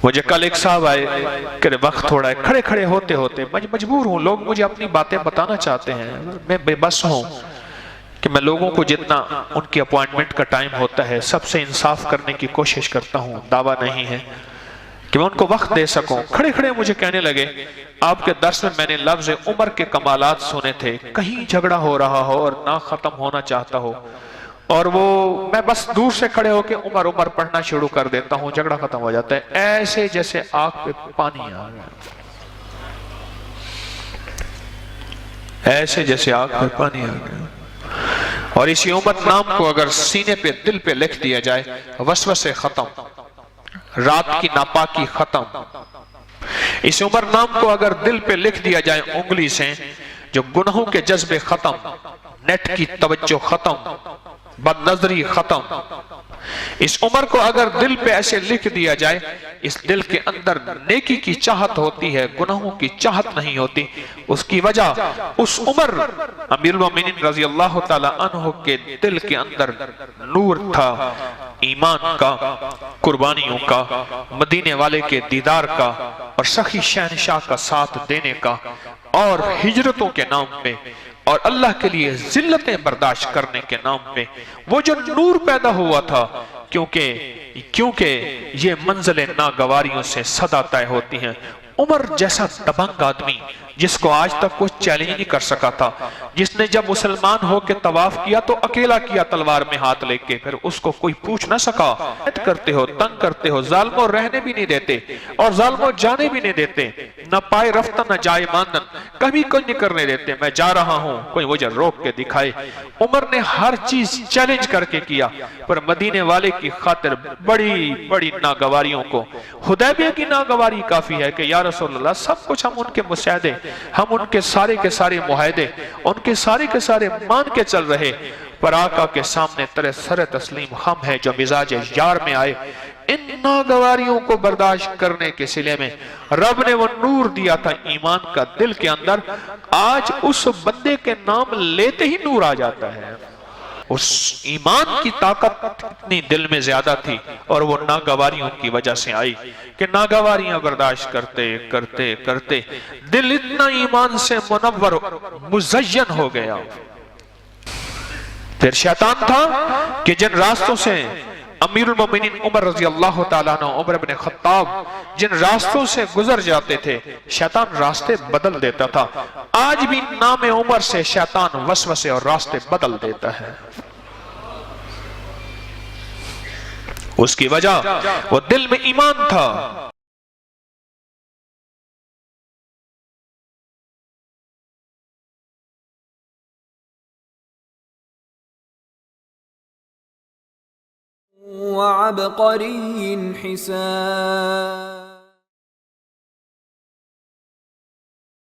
مجھے کل ایک صاحب آئے کہ وقت تھوڑا ہے، کھڑے کھڑے ہوتے ہوتے مجبور ہوں، لوگ مجھے اپنی باتیں بتانا چاہتے ہیں، میں بے بس ہوں کہ میں لوگوں کو جتنا ان کی اپوائنٹمنٹ کا ٹائم ہوتا ہے سب سے انصاف کرنے کی کوشش کرتا ہوں، دعویٰ نہیں ہے کہ میں ان کو وقت دے سکوں۔ کھڑے کھڑے مجھے کہنے لگے آپ کے درس میں نے لفظ عمر کے کمالات سنے تھے، کہیں جھگڑا ہو رہا ہو اور نہ ختم ہونا چاہتا ہو، اور وہ میں بس دور سے کھڑے ہو کے عمر عمر پڑھنا شروع کر دیتا ہوں، جھگڑا ختم ہو جاتا ہے، ایسے جیسے آنکھ پہ پانی آ گیا، ایسے جیسے آنکھ پہ پانی آ گیا۔ اور اسی امت نام کو اگر سینے پہ دل پہ لکھ دیا جائے، وسوسے ختم، رات کی ناپاکی ختم۔ اس عمر نام کو اگر دل پہ لکھ دیا جائے انگلی سے، جو گناہوں کے جذبے ختم، نیٹ کی توجہ ختم، بد نظری ختم۔ اس عمر کو اگر دل پہ ایسے لکھ دیا جائے، اس دل کے اندر نیکی کی چاہت ہوتی ہے، گناہوں کی چاہت نہیں ہوتی۔ اس کی وجہ اس عمر امیر المومنین رضی اللہ تعالی عنہ کے دل کے اندر نور تھا، ایمان کا، قربانیوں کا، مدینے والے کے دیدار کا، اور سخی شہنشاہ کا ساتھ دینے کا، اور ہجرتوں کے نام پہ اور اللہ کے لیے ذلتیں برداشت کرنے کے نام پہ وہ جو نور پیدا ہوا تھا، کیونکہ یہ منزل ناگواریوں سے صدا طے ہوتی ہیں۔ عمر جیسا دبنگ آدمی جس کو آج تک کوئی چیلنج نہیں کر سکا تھا، جس نے جب مسلمان ہو کے طواف کیا تو اکیلا کیا تلوار میں ہاتھ لے کے، پھر اس کو کوئی پوچھ نہ سکا، کرتے ہو، تنگ کرتے ہو، ظالموں رہنے بھی نہیں دیتے اور ظالموں جانے بھی نہیں دیتے، نہ پائے رفتہ نہ جائے ماندن، کبھی کوئی نہیں کرنے دیتے، میں جا رہا ہوں کوئی مجھے روک کے دکھائے۔ عمر نے ہر چیز چیلنج کر کے کیا، پر مدینے والے کی خاطر بڑی بڑی ناگواریوں کو، حدیبیہ کی ناگواری کافی ہے کہ یا رسول اللہ سب کچھ ہم ان کے مساعدے، ہم ان کے سارے معاہدے، ان کے سارے مان کے چل رہے، پر آقا کے سامنے ترے سر تسلیم خم ہے جو مزاج یار میں آئے۔ ان ناگواریوں کو برداشت کرنے کے سلے میں رب نے وہ نور دیا تھا ایمان کا دل کے اندر، آج اس بندے کے نام لیتے ہی نور آ جاتا ہے۔ اس ایمان کی طاقت اتنی دل میں زیادہ تھی اور وہ ناگواریوں کی وجہ سے آئی کہ ناگواریاں برداشت کرتے کرتے کرتے دل اتنا ایمان سے منور مزین ہو گیا۔ پھر شیطان تھا کہ جن راستوں سے امیر المومنین عمر رضی اللہ تعالیٰ عنہ، عمر بن خطاب جن راستوں سے گزر جاتے تھے، شیطان راستے بدل دیتا تھا۔ آج بھی نام عمر سے شیطان وسوسے اور راستے بدل دیتا ہے۔ اس کی وجہ وہ دل میں ایمان تھا۔ وعبقري حسان